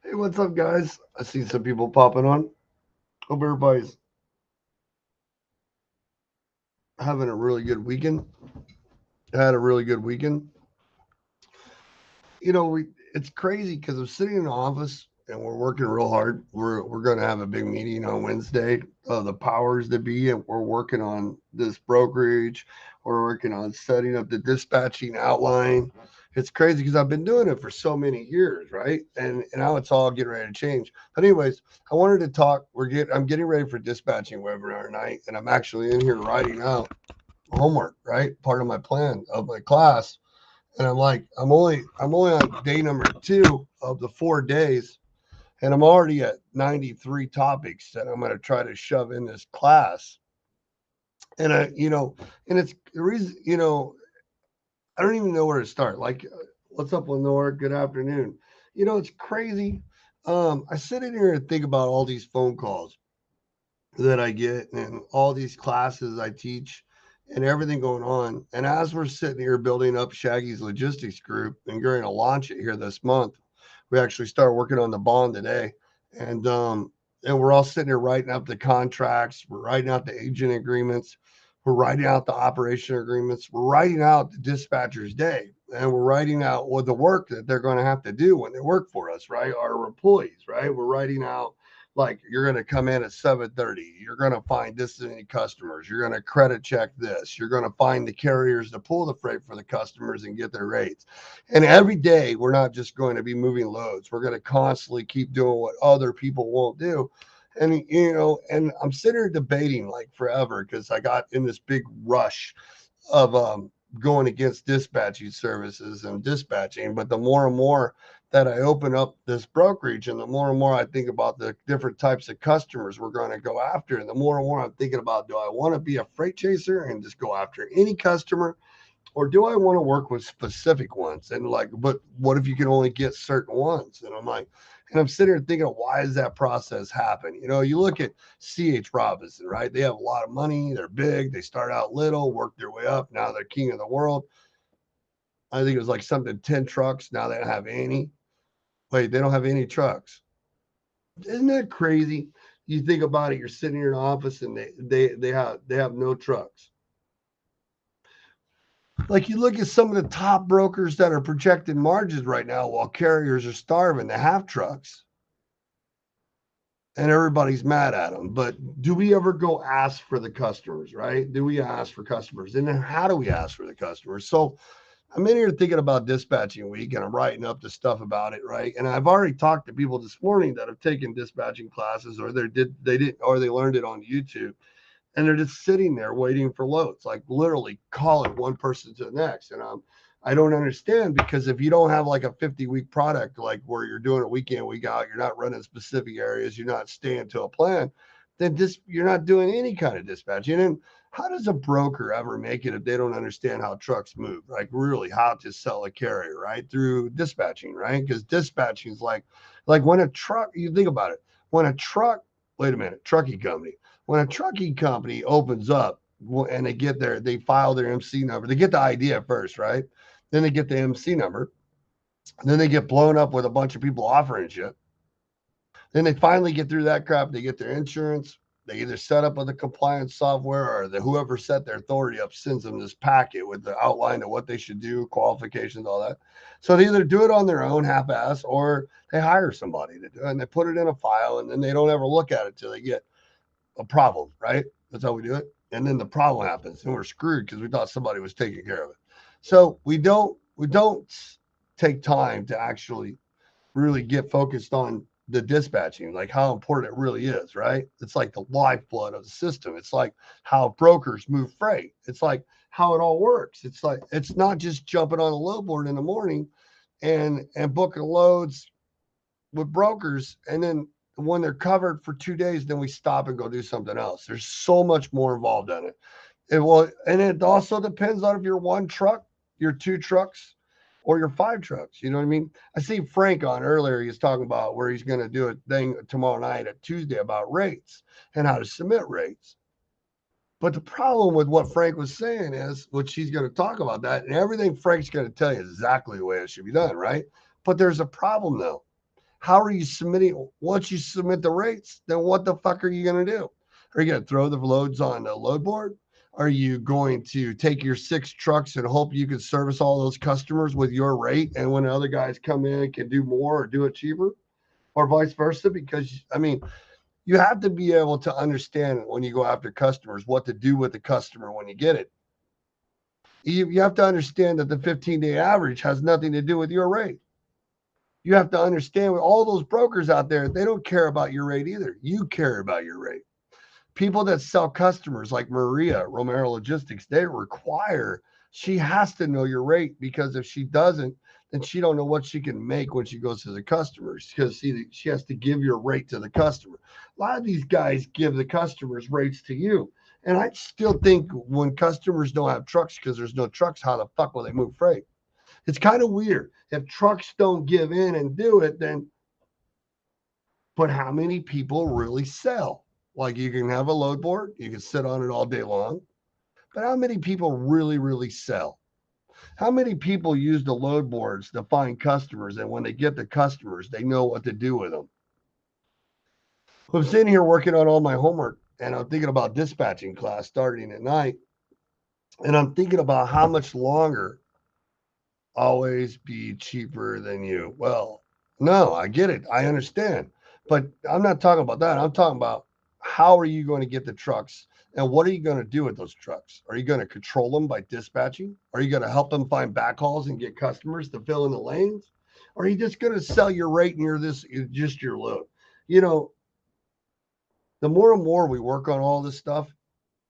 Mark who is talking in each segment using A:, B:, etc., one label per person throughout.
A: Hey, what's up, guys? I see some people popping on. Hope everybody's having a really good weekend. I had a really good weekend. You know, it's crazy because I'm sitting in the office and we're working real hard. We're going to have a big meeting on Wednesday of the powers that be, and we're working on this brokerage. We're working on setting up the dispatching outline. It's crazy because I've been doing it for so many years, right? And now it's all getting ready to change. But anyways, I wanted to talk. I'm getting ready for dispatching webinar tonight, and I'm actually in here writing out homework, right? Part of my plan of my class, and I'm like, I'm only on day number 2 of the 4 days, and I'm already at 93 topics that I'm going to try to shove in this class. And and it's the reason, I don't even know where to start. Like, what's up, Lenore? Good afternoon. It's crazy. I sit in here and think about all these phone calls that I get and all these classes I teach and everything going on. And as we're sitting here building up Shaggy's logistics group and going to launch it here this month, we actually start working on the bond today. And and we're all sitting here writing up the contracts, we're writing out the agent agreements, we're writing out the operation agreements, we're writing out the dispatcher's day, and we're writing out what the work that they're going to have to do when they work for us, right? Our employees, right? We're writing out like you're going to come in at 7:30, you're going to find this many customers, you're going to credit check this, you're going to find the carriers to pull the freight for the customers and get their rates. And every day we're not just going to be moving loads, we're going to constantly keep doing what other people won't do. And I'm sitting here debating like forever because I got in this big rush of going against dispatching services and dispatching. But the more and more that I open up this brokerage, and the more and more I think about the different types of customers we're going to go after, and the more and more I'm thinking about, do I want to be a freight chaser and just go after any customer, or do I want to work with specific ones? And like, but what if you can only get certain ones? And I'm like, and I'm sitting here thinking, why does that process happen? You look at C.H. Robinson, right? They have a lot of money. They're big. They start out little, work their way up. Now they're king of the world. I think it was like something 10 trucks. Now they don't have any. Wait, they don't have any trucks. Isn't that crazy? You think about it. You're sitting in an office and they have no trucks. Like you look at some of the top brokers that are projecting margins right now while carriers are starving, they have trucks and everybody's mad at them. But do we ever go ask for the customers, right? Do we ask for customers? And then how do we ask for the customers? So I'm in here thinking about dispatching week and I'm writing up the stuff about it, right? And I've already talked to people this morning that have taken dispatching classes, or they learned it on YouTube, and they're just sitting there waiting for loads, like literally calling one person to the next. And I don't understand, because if you don't have like a 50-week product, like where you're doing a weekend, week out, you're not running specific areas, you're not staying to a plan, then you're not doing any kind of dispatching. And how does a broker ever make it if they don't understand how trucks move? Like really how to sell a carrier, right? Through dispatching, right? Because dispatching is like when a truck, you think about it, when a truck, wait a minute, trucking company, when a trucking company opens up and they file their MC number, they get the idea first, right? Then they get the MC number. Then they get blown up with a bunch of people offering shit. Then they finally get through that crap. They get their insurance. They either set up with the compliance software, or whoever set their authority up sends them this packet with the outline of what they should do, qualifications, all that. So they either do it on their own half-ass, or they hire somebody to do it, and they put it in a file, and then they don't ever look at it till they get a problem, right? That's how we do it. And then the problem happens and we're screwed because we thought somebody was taking care of it. So we don't take time to actually really get focused on the dispatching, like how important it really is, right? It's like the lifeblood of the system. It's like how brokers move freight. It's like how it all works. It's like it's not just jumping on a load board in the morning and booking loads with brokers, and then when they're covered for 2 days, then we stop and go do something else. There's so much more involved in it. And it also depends on if you're one truck, your two trucks, or your five trucks. You know what I mean? I see Frank on earlier. He was talking about where he's going to do a thing tomorrow night at Tuesday about rates and how to submit rates. But the problem with what Frank was saying is, which he's going to talk about that, and everything Frank's going to tell you is exactly the way it should be done, right? But there's a problem though. How are you submitting? Once you submit the rates, then what the fuck are you going to do? Are you going to throw the loads on a load board? Are you going to take your 6 trucks and hope you can service all those customers with your rate? And when other guys come in, can do more or do it cheaper, or vice versa? Because, I mean, you have to be able to understand when you go after customers what to do with the customer when you get it. You have to understand that the 15-day average has nothing to do with your rate. You have to understand with all those brokers out there, they don't care about your rate either. You care about your rate. People that sell customers like Maria Romero Logistics, they require, she has to know your rate, because if she doesn't, then she don't know what she can make when she goes to the customers, because she has to give your rate to the customer. A lot of these guys give the customers rates to you. And I still think when customers don't have trucks because there's no trucks, how the fuck will they move freight? It's kind of weird. If trucks don't give in and do it, then, but how many people really sell? Like, you can have a load board, you can sit on it all day long, but how many people really, really sell? How many people use the load boards to find customers, and when they get the customers, they know what to do with them? I'm sitting here working on all my homework, and I'm thinking about dispatching class starting at night, and I'm thinking about how much longer always be cheaper than you. Well, no, I get it. I understand. But I'm not talking about that. I'm talking about, how are you going to get the trucks, and what are you going to do with those trucks? Are you going to control them by dispatching? Are you going to help them find backhauls and get customers to fill in the lanes? Or are you just going to sell your rate and you're just your load? You know, the more and more we work on all this stuff,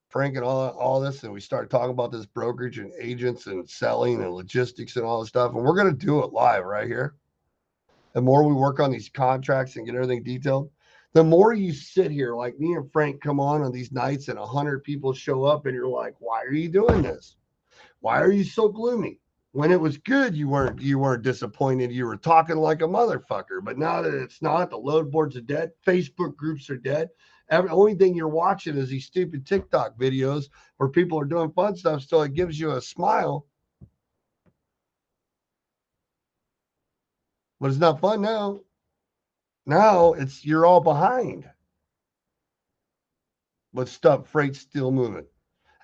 A: Frank, and all this, and we start talking about this brokerage and agents and selling and logistics and all this stuff, and we're going to do it live right here. The more we work on these contracts and get everything detailed, the more you sit here, like me and Frank come on these nights and 100 people show up, and you're like, why are you doing this? Why are you so gloomy? When it was good, you weren't disappointed. You were talking like a motherfucker. But now that it's not, the load boards are dead. Facebook groups are dead. The only thing you're watching is these stupid TikTok videos where people are doing fun stuff, so it gives you a smile. But it's not fun now. Now you're all behind. But freight's still moving.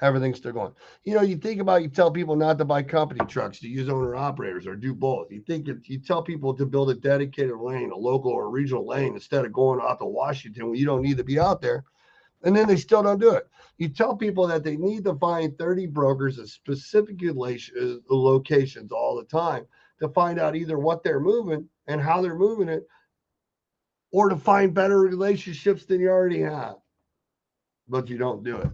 A: Everything's still going. You think about, you tell people not to buy company trucks, to use owner operators, or do both. You tell people to build a dedicated lane, a local or regional lane, instead of going out to Washington when you don't need to be out there. And then they still don't do it. You tell people that they need to find 30 brokers at specific locations all the time to find out either what they're moving and how they're moving it, or to find better relationships than you already have. But you don't do it.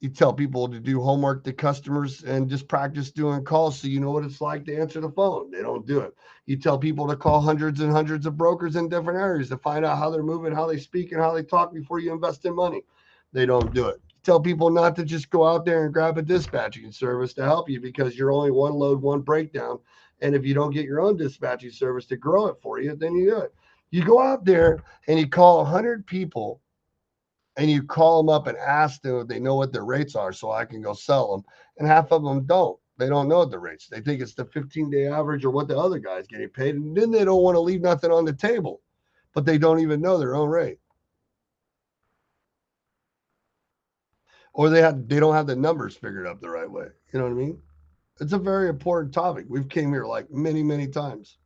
A: You tell people to do homework to customers and just practice doing calls so you know what it's like to answer the phone. They don't do it. You tell people to call hundreds and hundreds of brokers in different areas to find out how they're moving, how they speak, and how they talk before you invest in money. They don't do it. You tell people not to just go out there and grab a dispatching service to help you, because you're only one load, one breakdown. And if you don't get your own dispatching service to grow it for you, then you do it. You go out there and you call 100 people, and you call them up and ask them if they know what their rates are so I can go sell them. And half of them don't. They don't know the rates. They think it's the 15-day average or what the other guy's getting paid. And then they don't want to leave nothing on the table, but they don't even know their own rate. Or they don't have the numbers figured up the right way. You know what I mean? It's a very important topic. We've came here like many, many times.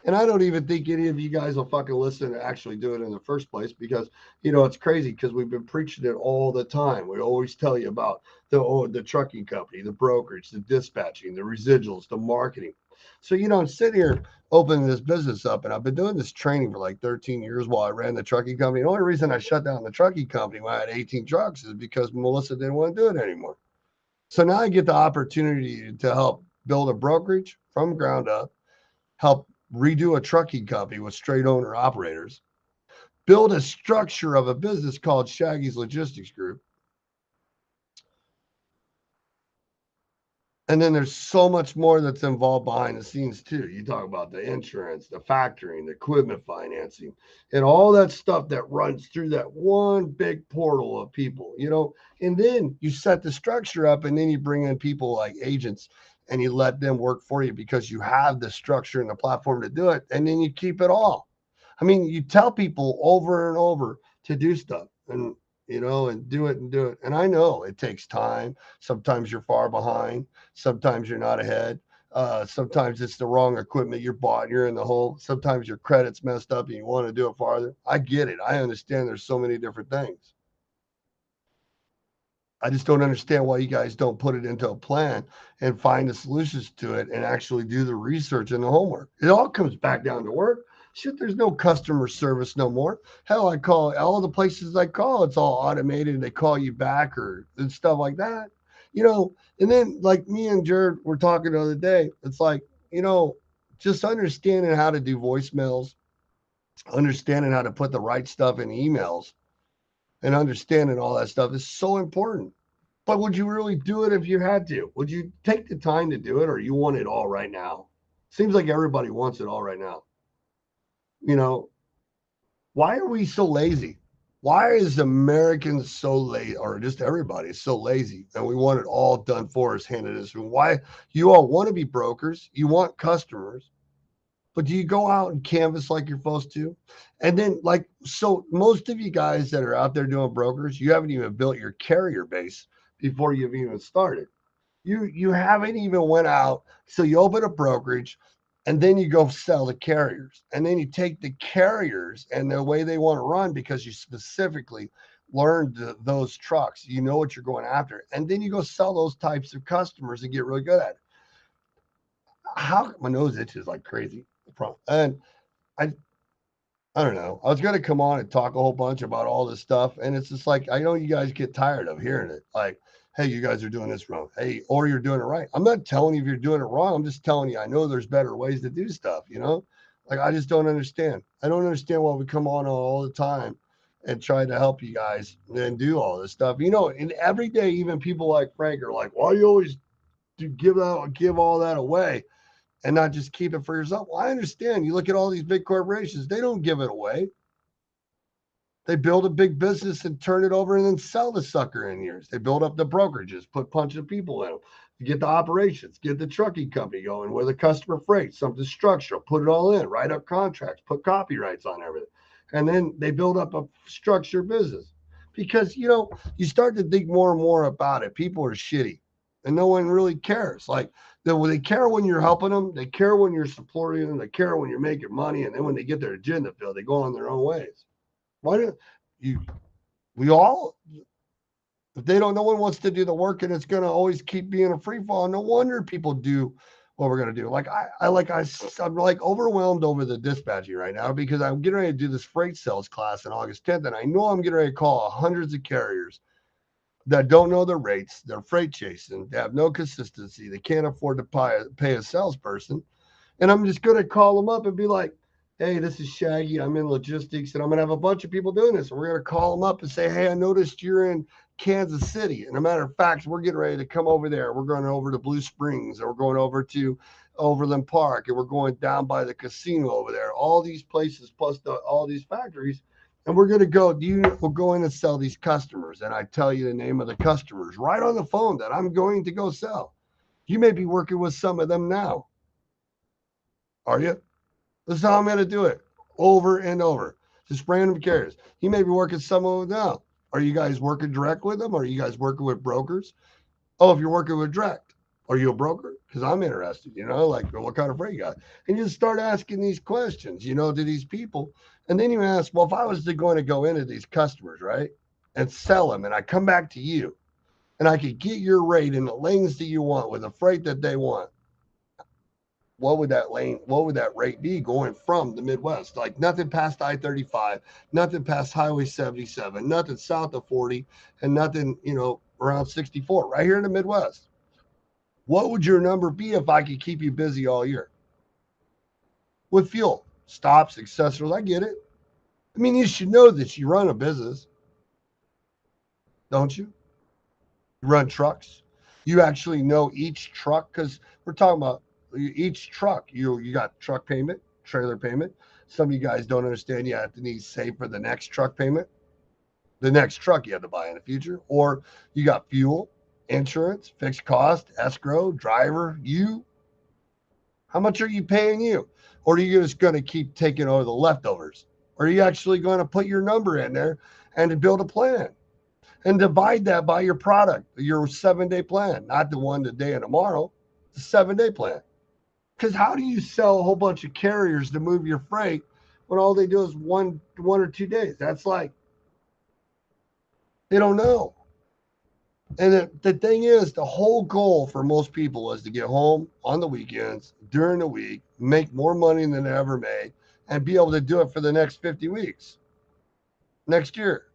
A: And I don't even think any of you guys will fucking listen and actually do it in the first place, because, it's crazy, because we've been preaching it all the time. We always tell you about the trucking company, the brokerage, the dispatching, the residuals, the marketing. So, I'm sitting here opening this business up, and I've been doing this training for like 13 years while I ran the trucking company. The only reason I shut down the trucking company when I had 18 trucks is because Melissa didn't want to do it anymore. So now I get the opportunity to help build a brokerage from ground up, help redo a trucking company with straight owner operators, build a structure of a business called Shaggy's Logistics Group. And then there's so much more that's involved behind the scenes too. You talk about the insurance, the factoring, the equipment financing, and all that stuff that runs through that one big portal of people, and then you set the structure up, and then you bring in people like agents and you let them work for you because you have the structure and the platform to do it, and then you keep it all. I mean, you tell people over and over to do stuff and and do it and do it. And I know it takes time. Sometimes you're far behind. Sometimes you're not ahead. Sometimes it's the wrong equipment you're bought and you're in the hole. Sometimes your credit's messed up and you want to do it farther. I get it. I understand there's so many different things. I just don't understand why you guys don't put it into a plan and find the solutions to it and actually do the research and the homework. It all comes back down to work. Shit, there's no customer service no more. Hell, I call all the places I call, it's all automated. They call you back or and stuff like that. And then like me and Jared were talking the other day, it's like, just understanding how to do voicemails, understanding how to put the right stuff in emails and understanding all that stuff is so important. But would you really do it if you had to? Would you take the time to do it, or you want it all right now? Seems like everybody wants it all right now. You know, why are we so lazy? Why is Americans so lazy, or just everybody so lazy, and we want it all done for us, handed us? Why you all want to be brokers? You want customers, but do you go out and canvas like you're supposed to? And then, like, so most of you guys that are out there doing brokers, you haven't even built your carrier base before you've even started. You haven't even went out. So you open a brokerage and then you go sell the carriers. And then you take the carriers and the way they want to run because you specifically learned those trucks. You know what you're going after. And then you go sell those types of customers and get really good at it. How my nose itches like crazy. And I I don't know. I was going to come on and talk a whole bunch about all this stuff. And it's just like, I know you guys get tired of hearing it. Like, hey, you guys are doing this wrong. Hey, or you're doing it right. I'm not telling you if you're doing it wrong. I'm just telling you, I know there's better ways to do stuff. Like, I just don't understand. I don't understand why we come on all the time and try to help you guys and do all this stuff. And every day, even people like Frank are like, why you always do give all that away? And not just keep it for yourself. Well, I understand. You look at all these big corporations, they don't give it away. They build a big business and turn it over and then sell the sucker in years. They build up the brokerages, put a bunch of people in them, get the operations, get the trucking company going with the customer freight, something structural, put it all in, write up contracts, put copyrights on everything. And then they build up a structured business because, you start to think more and more about it. People are shitty and no one really cares. Like, they care when you're helping them. They care when you're supporting them. They care when you're making money. And then when they get their agenda filled, they go on their own ways. Why do you? We all, if they don't, no one wants to do the work, and it's going to always keep being a free fall. No wonder people do what we're going to do. Like I'm like overwhelmed over the dispatching right now because I'm getting ready to do this freight sales class on August 10th, and I know I'm getting ready to call hundreds of carriers that don't know their rates. They're freight chasing. They have no consistency. They can't afford to pay a salesperson. And I'm just going to call them up and be like, hey, this is Shaggy. I'm in logistics, and I'm going to have a bunch of people doing this. And we're going to call them up and say, hey, I noticed you're in Kansas City. And a matter of fact, we're getting ready to come over there. We're going over to Blue Springs, and we're going over to Overland Park, and we're going down by the casino over there. All these places plus all these factories. And we're going to we'll go in and sell these customers. And I tell you the name of the customers right on the phone that I'm going to go sell. You may be working with some of them now. Are you? This is how I'm going to do it over and over. Just random carriers. You may be working some of them now. Are you guys working direct with them? Are you guys working with brokers? Oh, if you're working with direct, are you a broker? Because I'm interested, like what kind of freight you got? And you start asking these questions, to these people. And then you ask, well, if I was going to go into these customers, right, and sell them, and I come back to you, and I could get your rate in the lanes that you want with the freight that they want, what would that rate be going from the Midwest? Like nothing past I-35, nothing past Highway 77, nothing south of 40, and nothing, around 64, right here in the Midwest. What would your number be if I could keep you busy all year? With fuel, stops, accessories, I get it. I mean, you should know that you run a business, don't you? You run trucks. You actually know each truck because we're talking about each truck. You got truck payment, trailer payment. Some of you guys don't understand. You have to need save for the next truck payment, the next truck you have to buy in the future, or you got fuel. insurance, fixed cost, escrow, driver, you. How much are you paying you? Or are you just going to keep taking over the leftovers? Or are you actually going to put your number in there and to build a plan and divide that by your product, your 7-day plan, not the one today and tomorrow, the 7-day plan? Because how do you sell a whole bunch of carriers to move your freight when all they do is one or 2 days? That's like, they don't know. And the thing is, the whole goal for most people is to get home on the weekends, during the week, make more money than they ever made, and be able to do it for the next 50 weeks next year.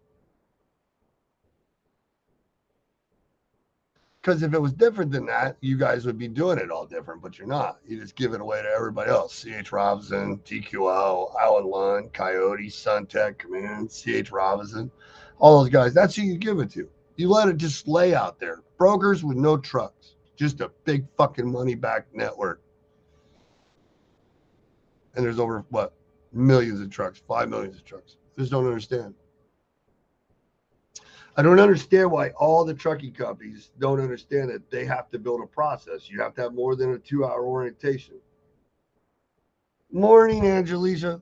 A: Because if it was different than that, you guys would be doing it all different, but you're not. You just give it away to everybody else. C.H. Robinson, TQL, Alan Lund, Coyote, Suntech, Command, C.H. Robinson, all those guys. That's who you give it to. You let it just lay out there. Brokers with no trucks. Just a big fucking money back network. And there's over, what, millions of trucks, 5 million of trucks. I just don't understand. I don't understand why all the trucking companies don't understand that they have to build a process. You have to have more than a 2-hour orientation. Morning, Angelisa.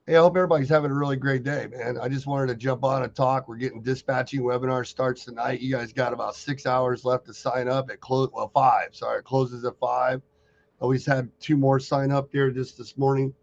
A: Hey, I hope everybody's having a really great day, man. I just wanted to jump on and talk. We're getting dispatching webinar starts tonight. You guys got about 6 hours left to sign up. It closed, well, 5. Sorry, it closes at 5. We just had 2 more sign up there just this morning.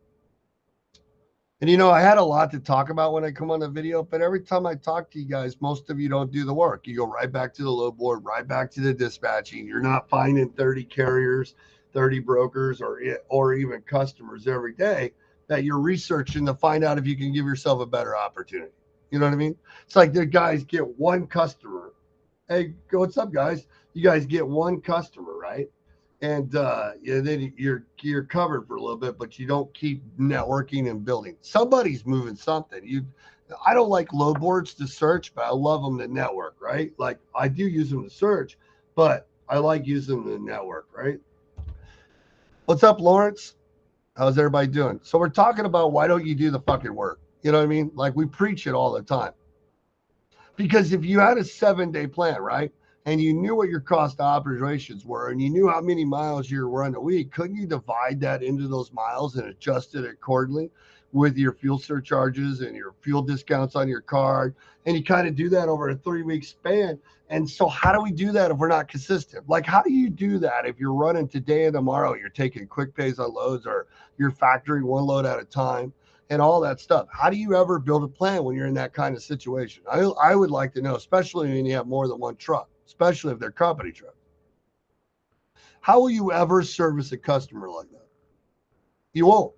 A: And, I had a lot to talk about when I come on the video, but every time I talk to you guys, most of you don't do the work. You go right back to the load board, right back to the dispatching. You're not finding 30 carriers, 30 brokers, or even customers every day that you're researching to find out if you can give yourself a better opportunity. You know what I mean? It's like the guys get one customer. Hey, what's up, guys? You guys get one customer, right? And then you're covered for a little bit, but you don't keep networking and building. Somebody's moving something. I don't like load boards to search, but I love them to network, right? Like I do use them to search, but I like using them to network, right? What's up, Lawrence? How's everybody doing? So we're talking about why don't you do the fucking work? You know what I mean? Like we preach it all the time. Because if you had a 7-day plan, right? And you knew what your cost of operations were, and you knew how many miles you were running a week, couldn't you divide that into those miles and adjust it accordingly with your fuel surcharges and your fuel discounts on your card? And you kind of do that over a 3-week span. And so how do we do that if we're not consistent? Like, how do you do that if you're running today and tomorrow, you're taking quick pays on loads, or you're factoring one load at a time? And all that stuff. How do you ever build a plan when you're in that kind of situation? I would like to know, especially when you have more than one truck, especially if they're company trucks. How will you ever service a customer like that? You won't.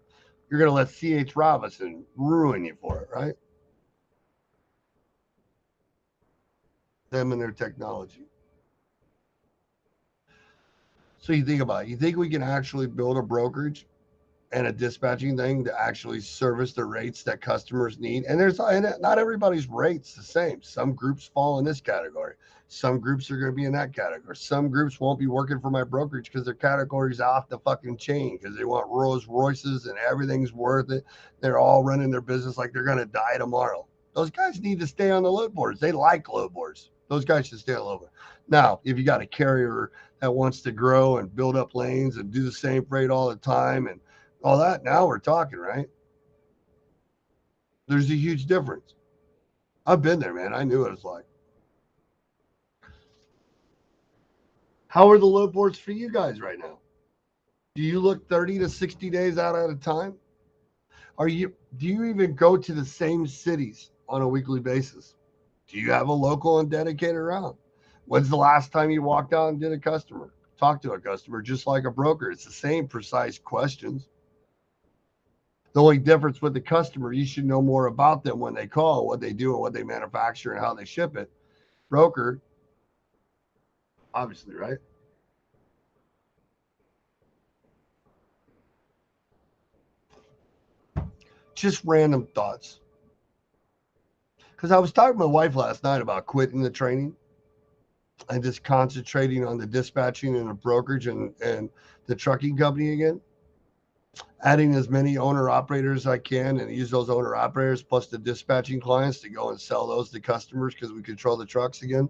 A: You're going to let C.H. Robinson ruin you for it, right? Them and their technology. So you think about it. You think we can actually build a brokerage and a dispatching thing to actually service the rates that customers need? And not everybody's rates the same. Some groups fall in this category. Some groups are going to be in that category. Some groups won't be working for my brokerage because their category's off the fucking chain, because they want Rolls Royces and everything's worth it. They're all running their business like they're going to die tomorrow. Those guys need to stay on the load boards. They like load boards. Those guys should stay on the load board. Now, if you got a carrier that wants to grow and build up lanes and do the same freight all the time and all that, now we're talking, right? There's a huge difference. I've been there, man. I knew what it's like. How are the load boards for you guys right now? Do you look 30 to 60 days out at a time? Do you even go to the same cities on a weekly basis? Do you have a local and dedicated route? When's the last time you walked out and did a customer? Talk to a customer just like a broker. It's the same precise questions. The only difference with the customer, you should know more about them when they call, what they do and what they manufacture and how they ship it. Broker, obviously, right? Just random thoughts. Because I was talking to my wife last night about quitting the training and just concentrating on the dispatching and the brokerage and the trucking company again. Adding as many owner operators as I can and use those owner operators plus the dispatching clients to go and sell those to customers because we control the trucks again.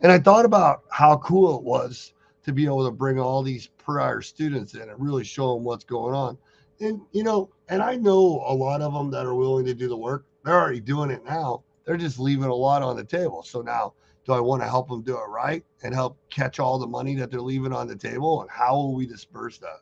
A: And I thought about how cool it was to be able to bring all these prior students in and really show them what's going on. And, and I know a lot of them that are willing to do the work. They're already doing it now. They're just leaving a lot on the table. So now, do I want to help them do it right and help catch all the money that they're leaving on the table? And how will we disperse that?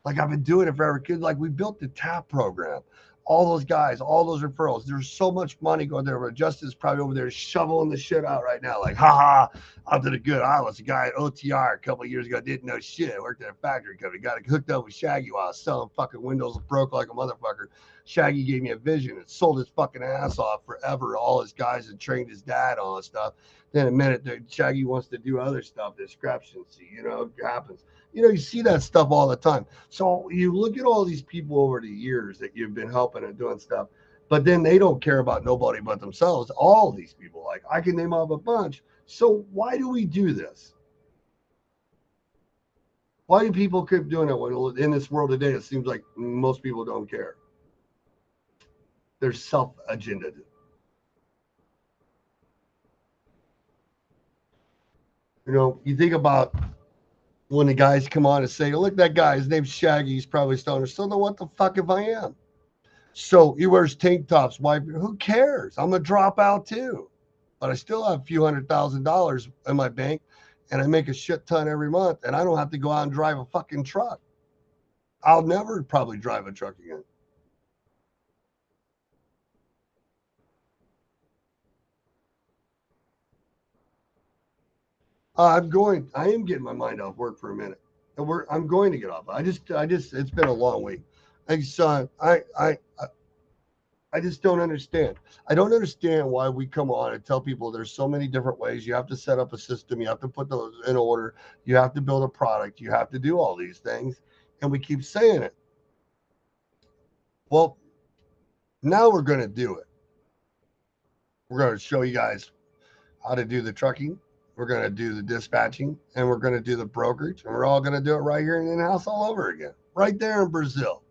A: Like I've been doing it forever. Kids, like we built the TAP program. All those guys, all those referrals. There's so much money going there. But Justin's probably over there shoveling the shit out right now. Like, ha, I did it good. I was a guy at OTR a couple of years ago, didn't know shit. Worked at a factory company. Got hooked up with Shaggy while I was selling fucking windows broke like a motherfucker. Shaggy gave me a vision and sold his fucking ass off forever. All his guys and trained his dad on this stuff. Then a minute, Shaggy wants to do other stuff. Discrepancy, it happens. You see that stuff all the time. So you look at all these people over the years that you've been helping and doing stuff, but then they don't care about nobody but themselves. All these people, like I can name off a bunch. So why do we do this? Why do people keep doing it when in this world today it seems like most people don't care? They're self-agendaed. You think about when the guys come on and say, look, that guy, his name's Shaggy, he's probably stoner. So then what the fuck if I am? So he wears tank tops. Why? Who cares? I'm a dropout too. But I still have a few $100,000 in my bank and I make a shit ton every month and I don't have to go out and drive a fucking truck. I'll never probably drive a truck again. I am getting my mind off work for a minute. I'm going to get off. It's been a long week. I just don't understand. I don't understand why we come on and tell people there's so many different ways. You have to set up a system. You have to put those in order. You have to build a product. You have to do all these things. And we keep saying it. Well, now we're going to do it. We're going to show you guys how to do the trucking. We're going to do the dispatching and we're going to do the brokerage. And we're all going to do it right here in the house all over again, right there in Brazil.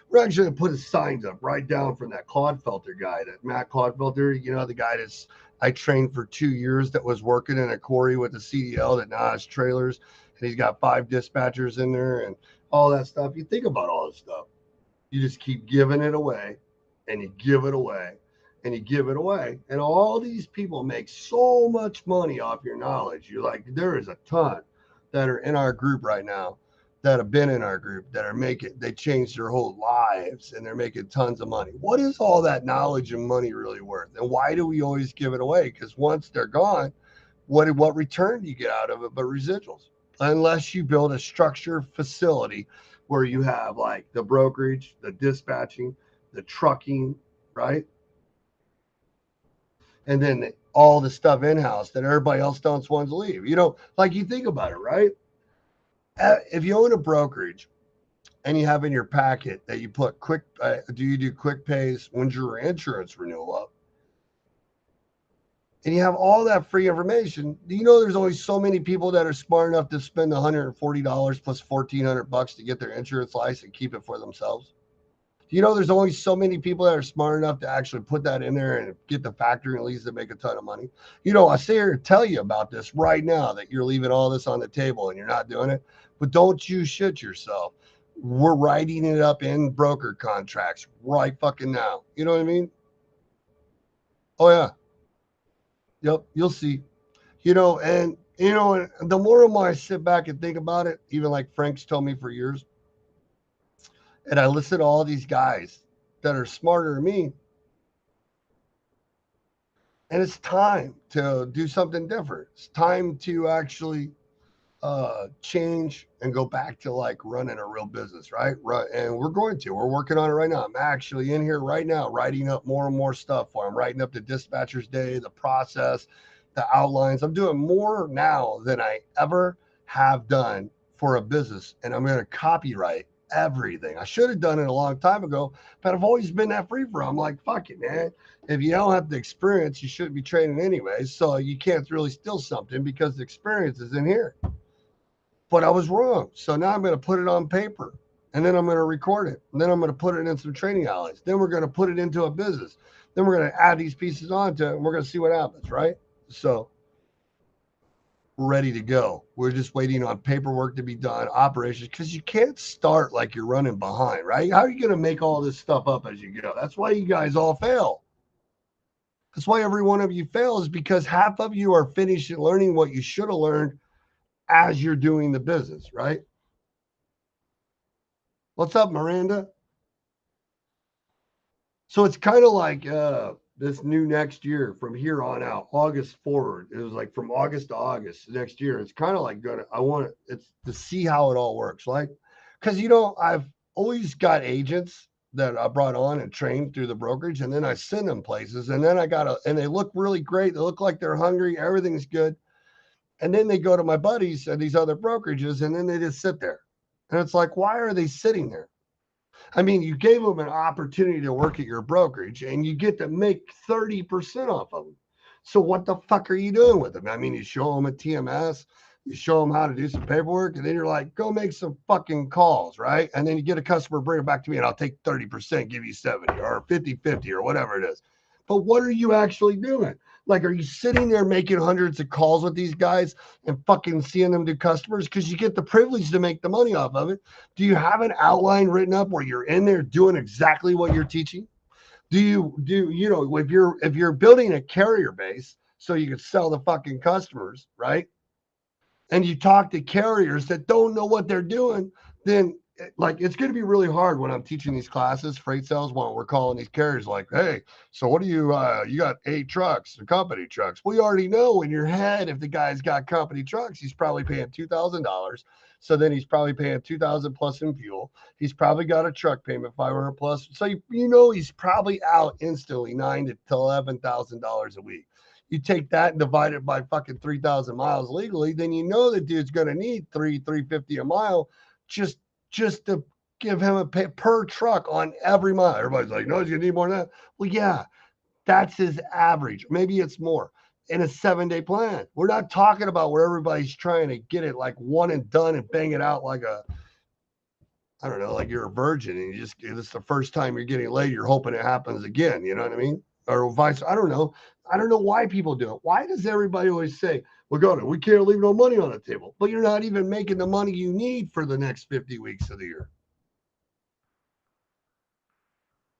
A: We're actually going to put his signs up right down from that Clodfelter guy, that Matt Clodfelter, the guy that's I trained for 2 years that was working in a quarry with the CDL that now has trailers and he's got 5 dispatchers in there and all that stuff. You think about all this stuff. You just keep giving it away and you give it away and you give it away. And all these people make so much money off your knowledge. You're like, there is a ton that are in our group right now that have been in our group that are they changed their whole lives and they're making tons of money. What is all that knowledge and money really worth? And why do we always give it away? Because once they're gone, what return do you get out of it but residuals? Unless you build a structured facility where you have like the brokerage, the dispatching, the trucking, right? And then all the stuff in-house that everybody else don't want to leave. Like you think about it, right? If you own a brokerage and you have in your packet that you put do you do quick pays? When's your insurance renewal up? And you have all that free information. Do you know there's only so many people that are smart enough to spend $140 plus $1,400 to get their insurance license and keep it for themselves? Do you know there's only so many people that are smart enough to actually put that in there and get the factory lease to make a ton of money? I sit here to tell you about this right now that you're leaving all this on the table and you're not doing it. But don't you shit yourself. We're writing it up in broker contracts right fucking now. You know what I mean? Oh, yeah. Yep. You'll see. And the more and more I sit back and think about it, even like Frank's told me for years, and I listen to all these guys that are smarter than me. And it's time to do something different. It's time to actually change and go back to like running a real business, right? And we're working on it right now. I'm actually in here right now, writing up more and more stuff for I'm writing up the dispatcher's day, the process, the outlines. I'm doing more now than I ever have done for a business. And I'm going to copyright everything. I should have done it a long time ago, but I've always been that free for. I'm like, fuck it, man. If you don't have the experience, you shouldn't be training anyways. So you can't really steal something because the experience is in here. But I was wrong. So now I'm going to put it on paper and then I'm going to record it. And then I'm going to put it in some training alleys. Then we're going to put it into a business. Then we're going to add these pieces onto it and we're going to see what happens, right? So ready to go. We're just waiting on paperwork to be done, operations, because you can't start like you're running behind, right? How are you going to make all this stuff up as you go? That's why you guys all fail. That's why every one of you fails, because half of you are finished learning what you should have learned as you're doing the business, right? What's up, Miranda? So it's kind of like this new next year from here on out, August forward. It was like from August to August next year. It's kind of like I want it's to see how it all works. Like, because I've always got agents that I brought on and trained through the brokerage, and then I send them places, and then and they look really great. They look like they're hungry. Everything's good. And then they go to my buddies and these other brokerages, and then they just sit there. And it's like, why are they sitting there? I mean, you gave them an opportunity to work at your brokerage and you get to make 30% off of them. So what the fuck are you doing with them? I mean, you show them a TMS, you show them how to do some paperwork, and then you're like, go make some fucking calls, right? And then you get a customer, bring it back to me, and I'll take 30%, give you 70 or 50-50 or whatever it is. But what are you actually doing? Like, are you sitting there making hundreds of calls with these guys and fucking seeing them do customers? Because you get the privilege to make the money off of it. Do you have an outline written up where you're in there doing exactly what you're teaching? If you're building a carrier base so you can sell the fucking customers, right? And you talk to carriers that don't know what they're doing, then like it's going to be really hard when I'm teaching these classes, freight sales, when we're calling these carriers like, hey, so what do you got 8 trucks, the company trucks. We already know in your head, if the guy's got company trucks, he's probably paying $2,000. So then he's probably paying 2,000 plus in fuel. He's probably got a truck payment, 500 plus. So he's probably out instantly $9,000 to $11,000 a week. You take that and divide it by fucking 3,000 miles legally, then you know the dude's going to need 350 a mile just to give him a pay per truck on every mile. Everybody's like, no, he's going to need more than that. Well, yeah, that's his average. Maybe it's more in a 7-day plan. We're not talking about where everybody's trying to get it like one and done and bang it out like I don't know, like you're a virgin and it's the first time you're getting laid, you're hoping it happens again. You know what I mean? Or vice. I don't know. I don't know why people do it. Why does everybody always say, well, we can't leave no money on the table, but you're not even making the money you need for the next 50 weeks of the year?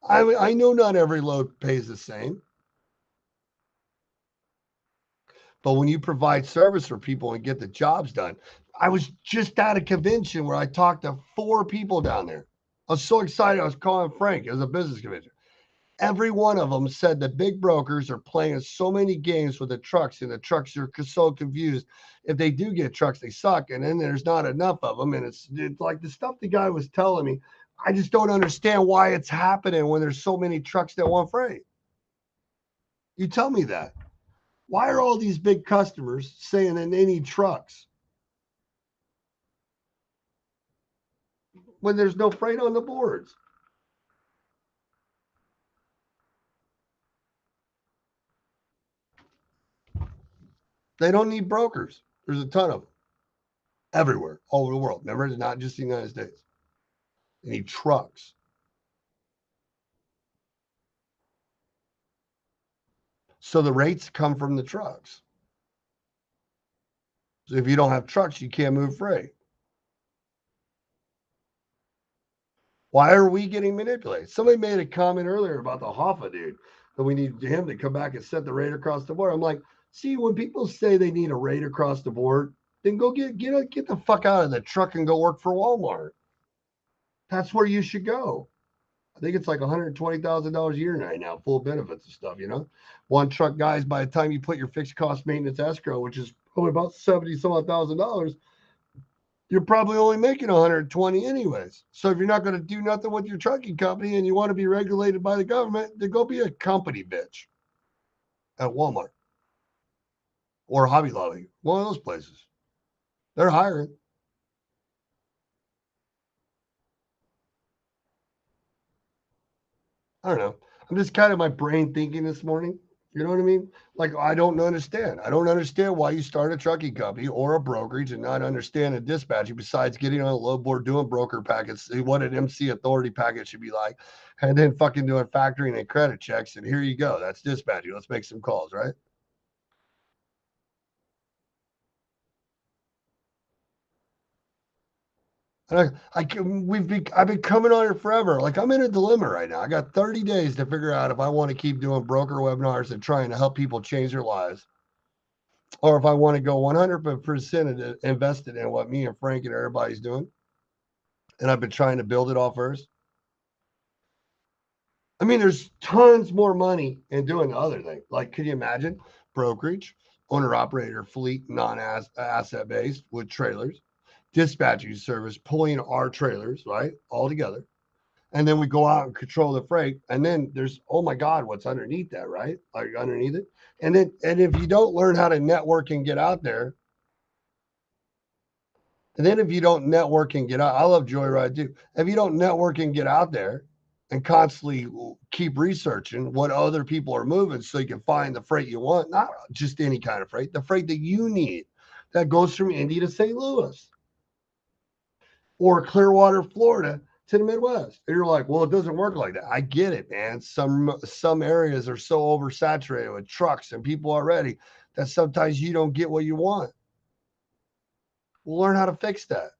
A: I know not every load pays the same, but when you provide service for people and get the jobs done, I was just at a convention where I talked to 4 people down there. I was so excited. I was calling Frank. It was a business convention. Every one of them said the big brokers are playing so many games with the trucks, and the trucks are so confused. If they do get trucks, they suck, and then there's not enough of them. And it's like the stuff the guy was telling me. I just don't understand why it's happening when there's so many trucks that want freight. You tell me that. Why are all these big customers saying that they need trucks when there's no freight on the boards? They don't need brokers. There's a ton of them everywhere, all over the world. Remember, it's not just the United States. They need trucks. So the rates come from the trucks. So if you don't have trucks, you can't move freight. Why are we getting manipulated? Somebody made a comment earlier about the Hoffa dude, that we need him to come back and set the rate across the board. I'm like, see, when people say they need a rate across the board, then go get the fuck out of the truck and go work for Walmart. That's where you should go. I think it's like $120,000 a year right now, full benefits and stuff. One truck, guys, by the time you put your fixed cost maintenance escrow, which is probably about 70 some odd $1,000, you're probably only making 120 anyways. So if you're not going to do nothing with your trucking company and you want to be regulated by the government, then go be a company bitch at Walmart or Hobby Lobby, one of those places. They're hiring. I don't know. I'm just kind of my brain thinking this morning. You know what I mean? Like, I don't understand. I don't understand why you start a trucking company or a brokerage and not understand a dispatcher besides getting on a load board, doing broker packets, see what an MC authority packet should be like, and then fucking doing factoring and credit checks. And here you go. That's dispatching. Let's make some calls, right? And I've been coming on it forever. Like I'm in a dilemma right now. I got 30 days to figure out if I want to keep doing broker webinars and trying to help people change their lives, or if I want to go 100% invested in what me and Frank and everybody's doing. And I've been trying to build it all first. I mean, there's tons more money in doing the other thing. Like, can you imagine brokerage, owner operator fleet, non-asset based with trailers, dispatching service, pulling our trailers, right, all together. And then we go out and control the freight. And then there's, oh my God, what's underneath that, right? Like underneath it. And if you don't learn how to network and get out there, and then if you don't network and get out, I love Joyride too. If you don't network and get out there and constantly keep researching what other people are moving so you can find the freight you want, not just any kind of freight, the freight that you need that goes from Indy to St. Louis or Clearwater, Florida to the Midwest. And you're like, well, it doesn't work like that. I get it, man. Some areas are so oversaturated with trucks and people already that sometimes you don't get what you want. We'll learn how to fix that.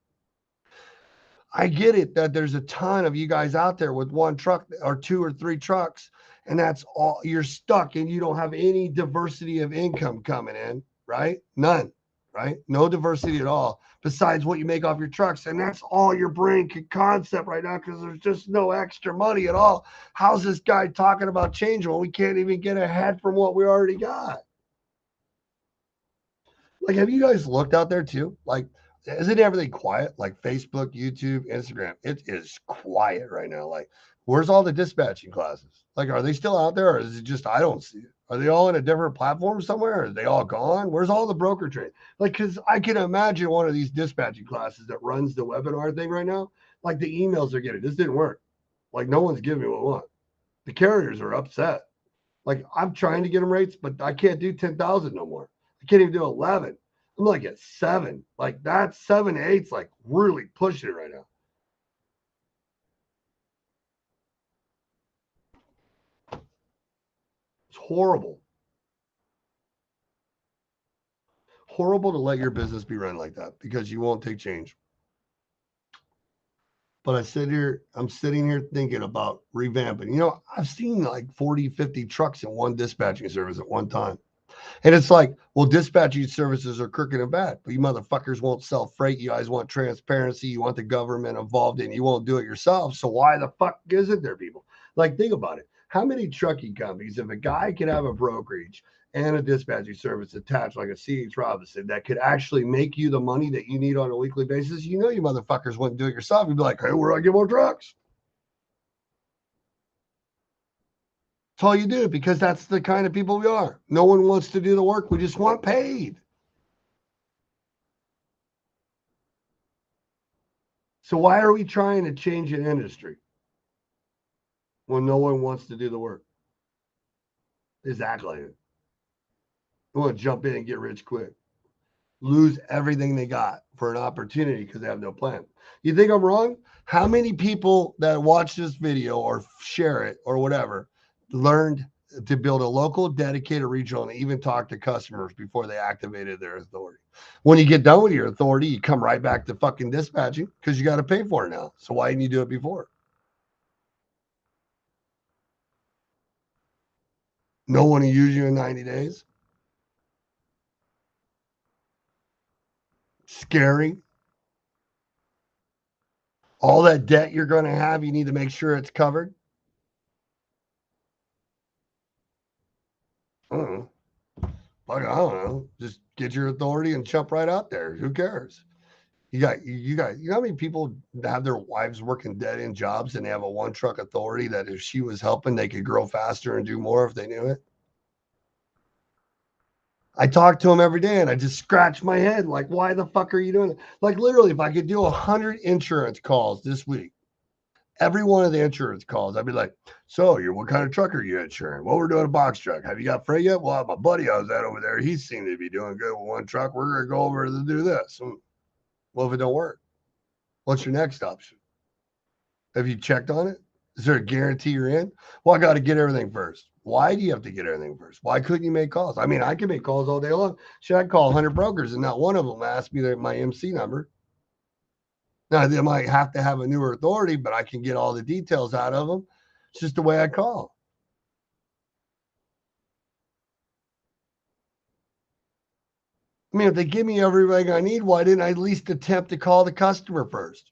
A: I get it that there's a ton of you guys out there with one truck or two or three trucks, and that's all you're stuck and you don't have any diversity of income coming in, right? None, right? No diversity at all besides what you make off your trucks. And that's all your brain can concept right now because there's just no extra money at all. How's this guy talking about change when we can't even get ahead from what we already got? Like, have you guys looked out there too? Like, isn't everything quiet? Like Facebook, YouTube, Instagram. It is quiet right now. Like, where's all the dispatching classes? Like, are they still out there or is it just I don't see it? Are they all in a different platform somewhere? Are they all gone? Where's all the broker trade? Like, because I can imagine one of these dispatching classes that runs the webinar thing right now. Like, the emails they're getting, this didn't work. Like, no one's giving me what I want. The carriers are upset. Like, I'm trying to get them rates, but I can't do 10,000 no more. I can't even do 11. I'm like at 7. Like that 7 8's like really pushing it right now. It's horrible. Horrible to let your business be run like that because you won't take change. But I'm sitting here thinking about revamping. You know, I've seen like 40, 50 trucks in one dispatching service at one time. And it's like, well, dispatching services are crooked and bad, but you motherfuckers won't sell freight. You guys want transparency. You want the government involved in it. You won't do it yourself. So why the fuck isn't there people? Like, think about it. How many trucking companies, if a guy could have a brokerage and a dispatching service attached like a C.H. Robinson that could actually make you the money that you need on a weekly basis, you know you motherfuckers wouldn't do it yourself. You'd be like, hey, where do I get more trucks? That's all you do because that's the kind of people we are. No one wants to do the work. We just want paid. So why are we trying to change an industry when no one wants to do the work? Exactly. They want to jump in and get rich quick, lose everything they got for an opportunity because they have no plan. You think I'm wrong? How many people that watch this video or share it or whatever learned to build a local, dedicated regional, and even talk to customers before they activated their authority? When you get done with your authority, you come right back to fucking dispatching because you got to pay for it now. So why didn't you do it before? No one will use you in 90 days. Scary. All that debt you're going to have, you need to make sure it's covered. I don't know. Like, I don't know. Just get your authority and jump right out there. Who cares? You know how many people have their wives working dead end jobs and they have a one truck authority that if she was helping, they could grow faster and do more if they knew it? I talk to them every day and I just scratch my head like, why the fuck are you doing it? Like, literally, if I could do 100 insurance calls this week, every one of the insurance calls, I'd be like, so what kind of truck are you insuring? Well, we're doing a box truck. Have you got freight yet? Well, my buddy I was at over there, he seemed to be doing good with one truck. We're going to go over to do this. Well, if it don't work, what's your next option? Have you checked on it? Is there a guarantee you're in? Well, I got to get everything first. Why do you have to get everything first? Why couldn't you make calls? I mean, I can make calls all day long. Should I call 100 brokers and not one of them ask me my MC number? Now, they might have to have a newer authority, but I can get all the details out of them. It's just the way I call. I mean, if they give me everything I need, why didn't I at least attempt to call the customer first?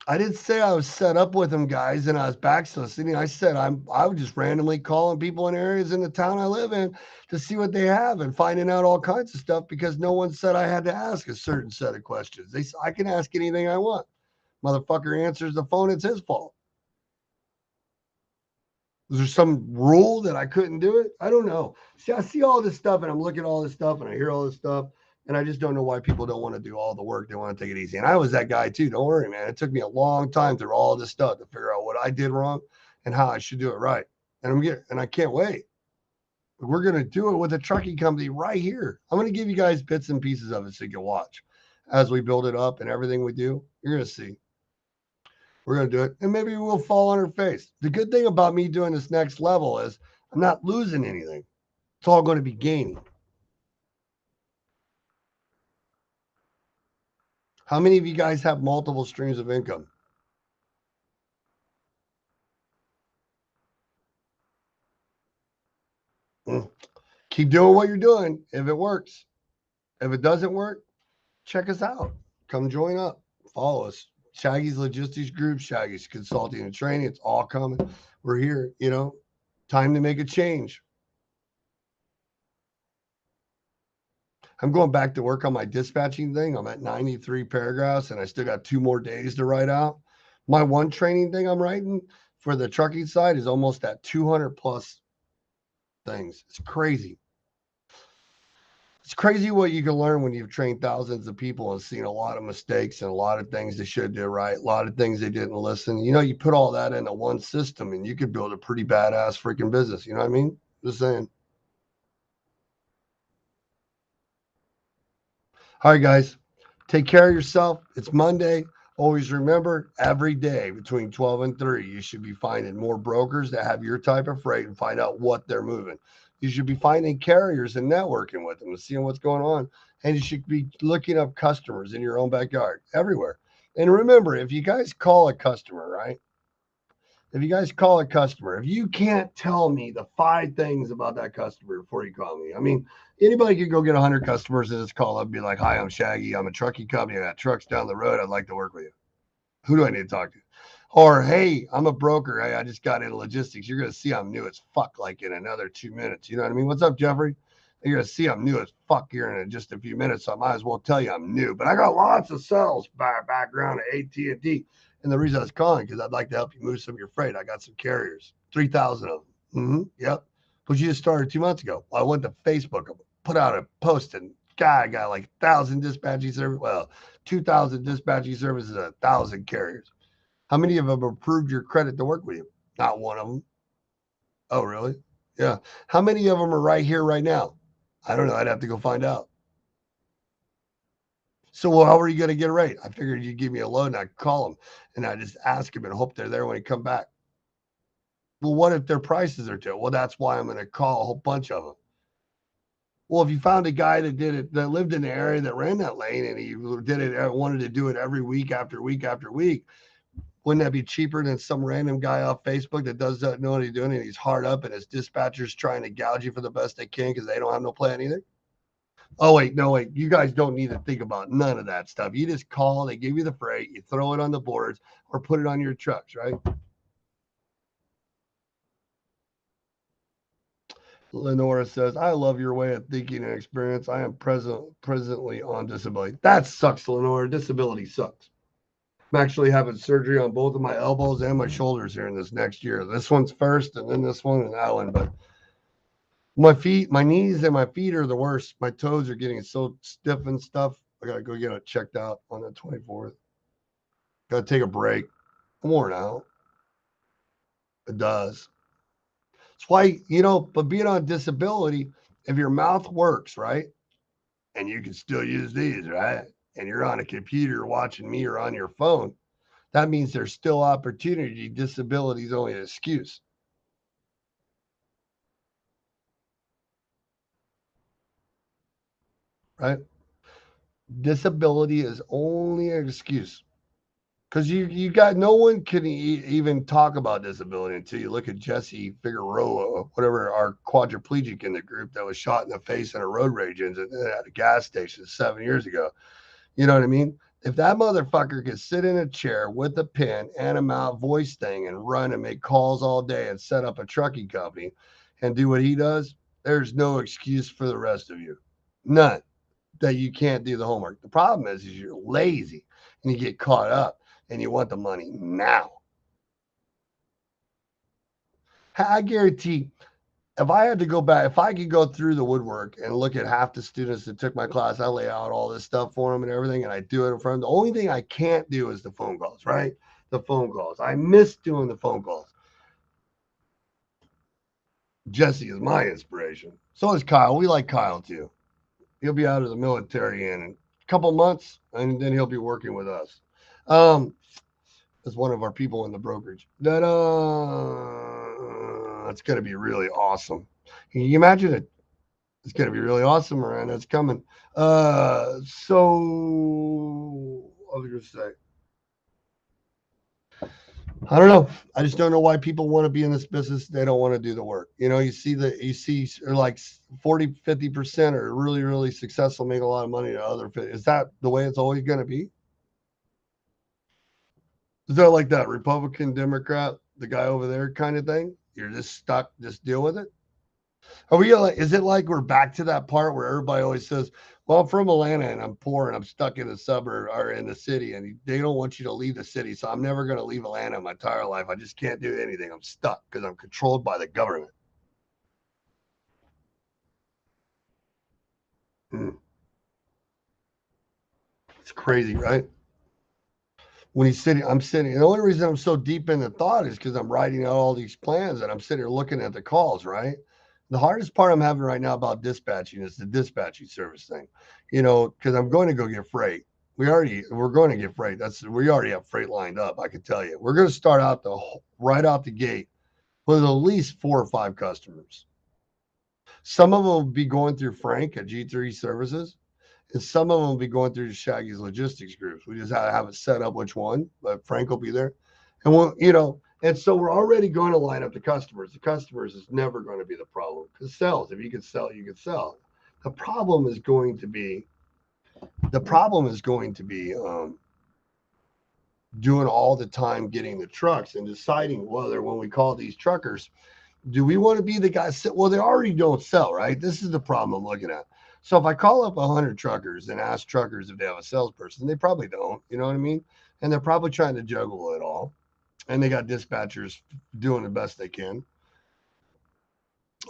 A: I didn't say I was set up with them guys and I was backsoliciting. I said I was just randomly calling people in areas in the town I live in to see what they have and finding out all kinds of stuff because no one said I had to ask a certain set of questions. I can ask anything I want. Motherfucker answers the phone, it's his fault. Is there some rule that I couldn't do it? I don't know. See, I see all this stuff and I'm looking at all this stuff and I hear all this stuff and I just don't know why people don't want to do all the work. They want to take it easy. And I was that guy too. Don't worry, man. It took me a long time through all this stuff to figure out what I did wrong and how I should do it right. And I can't wait. We're going to do it with a trucking company right here. I'm going to give you guys bits and pieces of it so you can watch as we build it up and everything we do. You're going to see. We're going to do it. And maybe we'll fall on our face. The good thing about me doing this next level is I'm not losing anything. It's all going to be gaining. How many of you guys have multiple streams of income? Keep doing what you're doing if it works. If it doesn't work, check us out. Come join up. Follow us. Shaggy's Logistics Group, Shaggy's Consulting and Training. It's all coming. We're here, time to make a change. I'm going back to work on my dispatching thing. I'm at 93 paragraphs and I still got 2 more days to write out. My one training thing I'm writing for the trucking side is almost at 200 plus things. It's crazy. It's crazy what you can learn when you've trained thousands of people and seen a lot of mistakes and a lot of things they should do right, a lot of things they didn't listen. You put all that into one system and you could build a pretty badass freaking business. You know what I mean? Just saying. All right, guys, take care of yourself. It's Monday. Always remember, every day between 12 and 3, you should be finding more brokers that have your type of freight and find out what they're moving. You should be finding carriers and networking with them and seeing what's going on. And you should be looking up customers in your own backyard, everywhere. And remember, if you guys call a customer, right? If you guys call a customer, if you can't tell me the 5 things about that customer before you call me, I mean, anybody could go get 100 customers and just call up and be like, hi, I'm Shaggy. I'm a trucking company. I got trucks down the road. I'd like to work with you. Who do I need to talk to? Or, hey, I'm a broker. I just got into logistics. You're going to see I'm new as fuck like in another 2 minutes. You know what I mean? What's up, Jeffrey? You're going to see I'm new as fuck here in just a few minutes. So I might as well tell you I'm new. But I got lots of sales background at AT&T. And the reason I was calling because I'd like to help you move some of your freight. I got some carriers, 3,000 of them. Yep. But you just started 2 months ago. I went to Facebook, put out a post, and God, I got like 1,000 dispatching services. Well, 2,000 dispatching services, 1,000 carriers. How many of them approved your credit to work with you? Not one of them. Oh, really? Yeah. How many of them are right here, right now? I don't know. I'd have to go find out. So, well, how are you going to get it right? I figured you'd give me a load and I'd call them and I just ask them and hope they're there when they come back. Well, what if their prices are too? Well, that's why I'm going to call a whole bunch of them. Well, if you found a guy that did it, that lived in the area that ran that lane and he did it, wanted to do it every week after week after week, wouldn't that be cheaper than some random guy off Facebook that doesn't know what he's doing and he's hard up and his dispatcher's trying to gouge you for the best they can because they don't have no plan either? Oh, wait, no, wait. You guys don't need to think about none of that stuff. You just call, they give you the freight, you throw it on the boards or put it on your trucks, right? Lenora says, I love your way of thinking and experience. I am presently on disability. That sucks, Lenora. Disability sucks. I'm actually having surgery on both of my elbows and my shoulders here in this next year. This one's first and then this one and that one. But my feet, my knees and my feet are the worst. My toes are getting so stiff and stuff. I got to go get it checked out on the 24th. Got to take a break. I'm worn out. It does. That's why, but being on disability, if your mouth works, right? And you can still use these, right? And you're on a computer watching me or on your phone, that means there's still opportunity. Disability is only an excuse. right? Disability is only an excuse. Because you got no one can even talk about disability until you look at Jesse Figueroa, whatever, our quadriplegic in the group that was shot in the face in a road rage incident at a gas station 7 years ago. You know what I mean? If that motherfucker could sit in a chair with a pen and a mouth voice thing and run and make calls all day and set up a trucking company and do what he does, there's no excuse for the rest of you. None that you can't do the homework. The problem is you're lazy and you get caught up and you want the money now. I guarantee if I had to go back, if I could go through the woodwork and look at half the students that took my class, I lay out all this stuff for them and everything, and I do it in front of them. The only thing I can't do is the phone calls, right? The phone calls. I miss doing the phone calls. Jesse is my inspiration. So is Kyle. We like Kyle too. He'll be out of the military in a couple months, and then he'll be working with us. As one of our people in the brokerage. It's going to be really awesome. Can you imagine it? It's going to be really awesome, Miranda. It's coming. So I was going to say, I don't know. I just don't know why people want to be in this business. They don't want to do the work. You see like 40-50% are really, really successful, make a lot of money to other. Is that the way it's always going to be? Is that like that Republican, Democrat, the guy over there kind of thing? You're just stuck, just deal with it. Are we like, is it like we're back to that part where everybody always says, well, I'm from Atlanta and I'm poor and I'm stuck in the suburb or in the city and they don't want you to leave the city. So I'm never going to leave Atlanta my entire life. I just can't do anything. I'm stuck because I'm controlled by the government. Mm. It's crazy, right? When he's sitting, I'm sitting. And the only reason I'm so deep in the thought is because I'm writing out all these plans and I'm sitting here looking at the calls, right? The hardest part I'm having right now about dispatching is the dispatching service thing, because I'm going to go get freight. We're going to get freight. We already have freight lined up. I can tell you, we're going to start out right out the gate with at least 4 or 5 customers. Some of them will be going through Frank at G3 Services, and some of them will be going through Shaggy's logistics groups. We just have it set up which one, but Frank will be there. And and so we're already going to line up the customers. The customers is never going to be the problem because sales, if you can sell, you can sell. The problem is going to be doing all the time getting the trucks and deciding whether when we call these truckers, do we want to be the guy? Well, they already don't sell, right? This is the problem I'm looking at. So if I call up 100 truckers and ask truckers if they have a salesperson, they probably don't. You know what I mean? And they're probably trying to juggle it all. And they got dispatchers doing the best they can.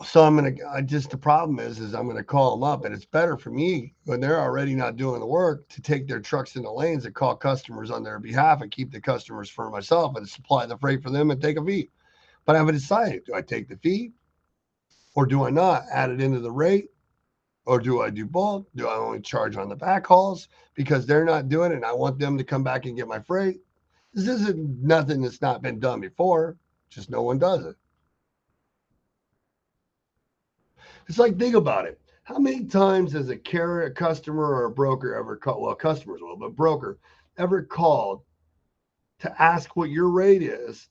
A: So the problem is I'm going to call them up, and it's better for me when they're already not doing the work to take their trucks in the lanes and call customers on their behalf and keep the customers for myself and supply the freight for them and take a fee. But I haven't decided, do I take the fee or do I not add it into the rate? Or do I do both? Do I only charge on the back hauls because they're not doing it and I want them to come back and get my freight? This isn't nothing that's not been done before, just no one does it. It's like, think about it. How many times has a carrier, a customer, or a broker ever called? Well, customers will, but broker ever called to ask what your rate is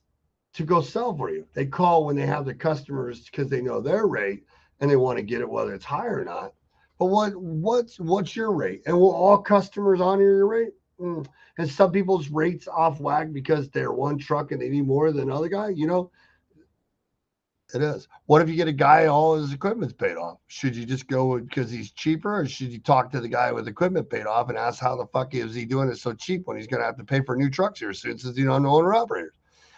A: to go sell for you? They call when they have the customers because they know their rate and they want to get it whether it's high or not. But what's your rate? And will all customers honor your rate? And some people's rates off whack because they're one truck and they need more than another guy. It is. What if you get a guy all his equipment's paid off? Should you just go because he's cheaper, or should you talk to the guy with equipment paid off and ask how the fuck is he doing it so cheap when he's going to have to pay for new trucks here soon since he don't know owner operators?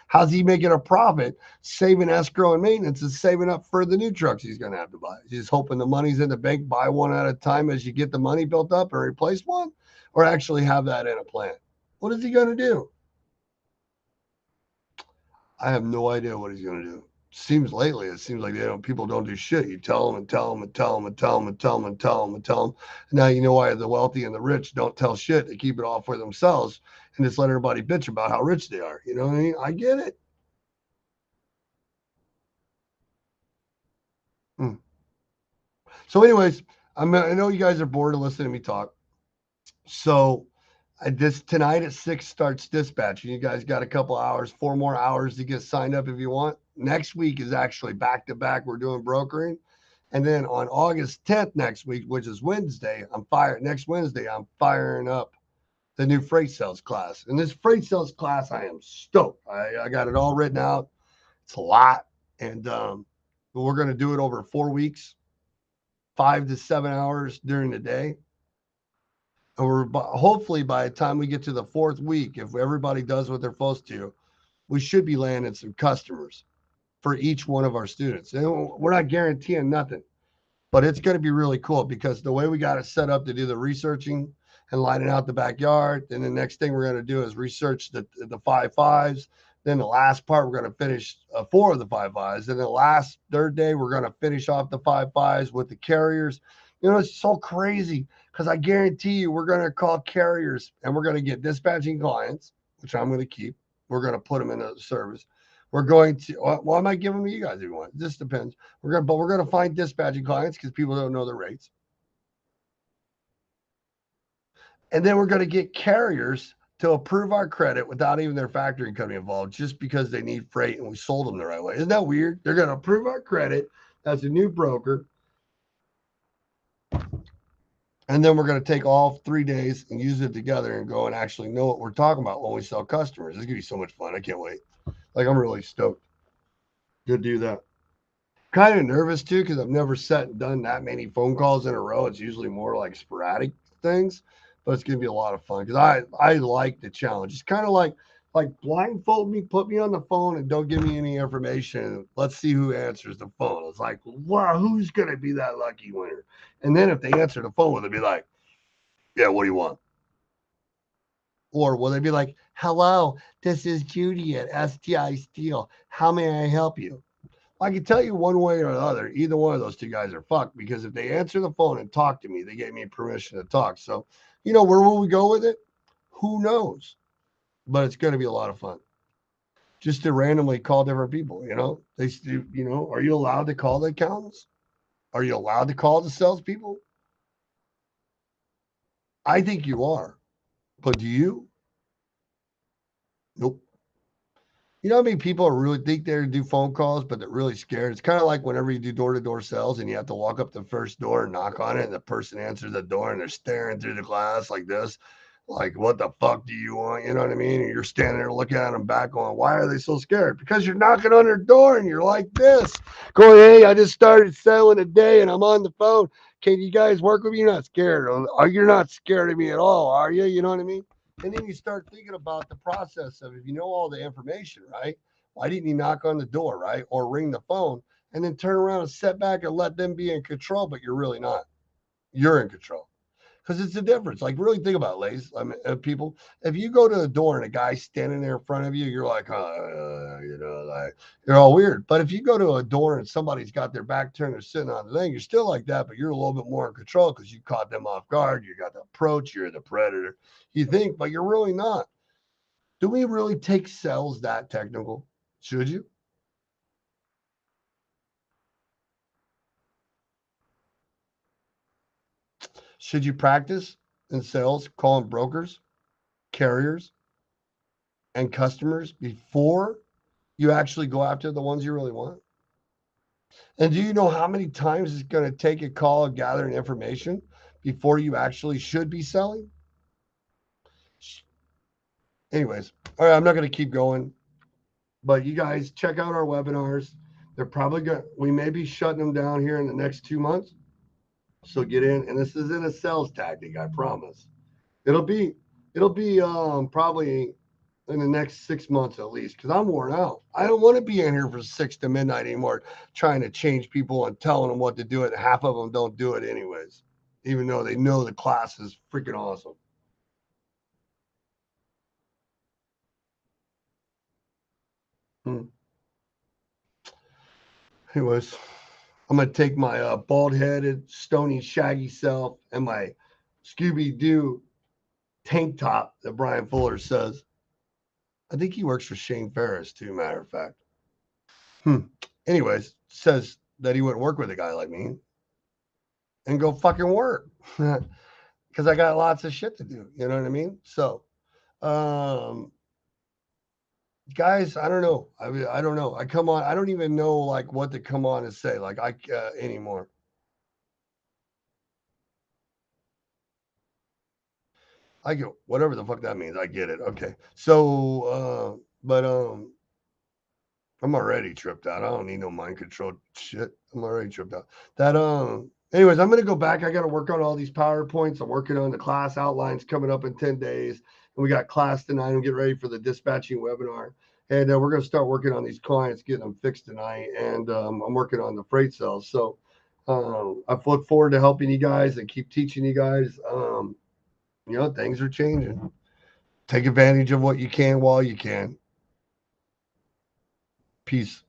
A: How's he making a profit, saving escrow and maintenance, and saving up for the new trucks he's going to have to buy? He's hoping the money's in the bank, buy one at a time as you get the money built up and replace one, or actually have that in a plan. What is he going to do? I have no idea what he's going to do. It seems like people don't do shit. You tell them and tell them and tell them and tell them and tell them and tell them and tell them. And now you know why the wealthy and the rich don't tell shit. They keep it all for themselves and just let everybody bitch about how rich they are. You know what I mean? I get it. Hmm. So, anyways, I know you guys are bored of listening to me talk. So this tonight at 6 starts dispatch. You guys got a couple hours, 4 more hours to get signed up if you want. Next week is actually back to back. We're doing brokering. And then on August 10th next week, which is Wednesday, next Wednesday, I'm firing up the new freight sales class. And this freight sales class, I am stoked. I got it all written out. It's a lot. And we're going to do it over 4 weeks, 5 to 7 hours during the day. And we're hopefully by the time we get to the fourth week, if everybody does what they're supposed to, we should be landing some customers for each one of our students. And we're not guaranteeing nothing, but it's going to be really cool because the way we got it set up to do the researching and lining out the backyard. And the next thing we're going to do is research the 5.5s. Then the last part, we're going to finish 4 of the 5.5s. And the last third day, we're going to finish off the 5.5s with the carriers. It's so crazy because I guarantee you we're going to call carriers and we're going to get dispatching clients, which I'm going to keep. We're going to put them in a service. We're going to, well, I might give them to you guys if you want. This depends. We're going to find dispatching clients because people don't know the rates. And then we're going to get carriers to approve our credit without even their factoring company involved, just because they need freight and we sold them the right way. Isn't that weird? They're going to approve our credit as a new broker. And then we're going to take all 3 days and use it together and go and actually know what we're talking about when we sell customers. It's going to be so much fun. I can't wait. I'm really stoked to do that. Kind of nervous too, because I've never sat and done that many phone calls in a row. It's usually more like sporadic things, but it's going to be a lot of fun because I like the challenge. It's kind of like blindfold me, put me on the phone, and don't give me any information. Let's see who answers the phone. It's like, wow, who's going to be that lucky winner? And then if they answer the phone, they'll be like, yeah, what do you want? Or will they be like, hello, this is Judy at STI Steel. How may I help you? I can tell you one way or the other, either one of those two guys are fucked because if they answer the phone and talk to me, they gave me permission to talk. So, where will we go with it? Who knows? But it's going to be a lot of fun. Just to randomly call different people, are you allowed to call the accountants? Are you allowed to call the salespeople? I think you are. But do you? Nope. You know how many people really think they do phone calls, but they're really scared? It's kind of like whenever you do door-to-door sales and you have to walk up the first door and knock on it, and the person answers the door and they're staring through the glass like this, like, what the fuck do you want? You know what I mean? And you're standing there looking at them back going, why are they so scared? Because you're knocking on their door and you're like this, going, hey, I just started selling today and I'm on the phone. Can you guys work with me? You're not scared. Or you're not scared of me at all, are you? You know what I mean? And then you start thinking about the process of if you know all the information, right? Why didn't you knock on the door, right? Or ring the phone and then turn around and sit back and let them be in control, but you're really not. You're in control. Because it's a difference. Like, really think about it, ladies. People. If you go to the door and a guy's standing there in front of you, you're like, like you're all weird. But if you go to a door and somebody's got their back turned, they're sitting on the thing, you're still like that, but you're a little bit more in control because you caught them off guard. You got the approach. You're the predator. You think, but you're really not. Do we really take sales that technical? Should you? Should you practice in sales calling brokers, carriers, and customers before you actually go after the ones you really want? And do you know how many times it's going to take a call of gathering information before you actually should be selling? Anyways, all right, I'm not going to keep going, but you guys check out our webinars. They're probably going, we may be shutting them down here in the next 2 months. So get in, and this isn't a sales tactic, I promise. It'll be, probably in the next 6 months at least, because I'm worn out. I don't want to be in here for 6 to midnight anymore trying to change people and telling them what to do it. Half of them don't do it anyways, even though they know the class is freaking awesome. Hmm. Anyways, I'm going to take my bald headed, stony, shaggy self and my Scooby Doo tank top that Brian Fuller says. I think he works for Shane Ferris, too, matter of fact. Anyways, says that he wouldn't work with a guy like me. and go fucking work because I got lots of shit to do. You know what I mean? So, um, guys, I don't know. I mean, I don't know. I come on. I don't even know like what to come on and say like I anymore. I get whatever the fuck that means. I get it. Okay. So, but I'm already tripped out. I don't need no mind control shit. I'm already tripped out. That anyways, I'm gonna go back. I gotta work on all these PowerPoints. I'm working on the class outlines coming up in 10 days. And we got class tonight. I'm getting ready for the dispatching webinar. And we're gonna start working on these clients, getting them fixed tonight. And I'm working on the freight sales. So I look forward to helping you guys and keep teaching you guys. Things are changing. Take advantage of what you can while you can. Peace.